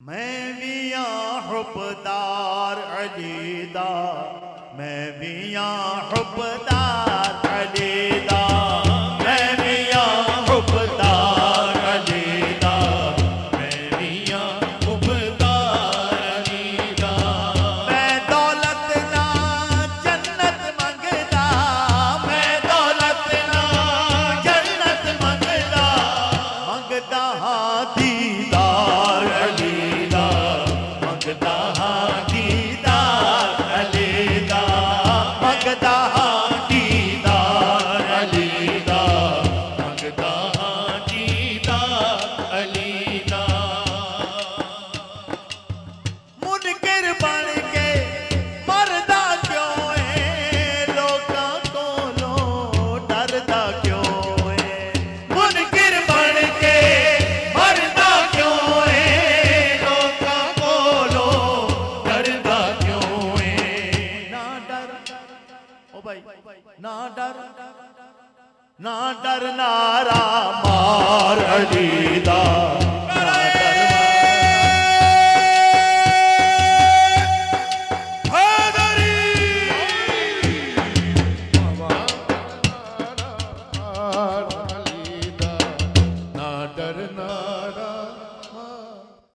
मैं भी यहाँ हुब्बदार अली दा, मैं भी यहाँ हुब्बदार अली दा, मैं भी यहाँ हुब्बदार अली दा, मैं भी यहाँ हुब्बदार अली दा। मैं दौलत ना जन्नत मंगदा, मैं दौलत ना जन्नत मंगदा, मंगदा हाँ दीदार अली दा, मंगदा हाँ दीदार अली दा, मंगदा हाँ दीदार अली दा, मंगदा हाँ दीदार अली दा। मुनकिर बन के मरदा क्यों है, लोकां कोलों डरदा क्यों है। मुनकिर बन के मरदा क्यों है, लोकां कोलों डरदा क्यों है। ना डर ओ भाई, ना डर ना डर नारा मार अली दा,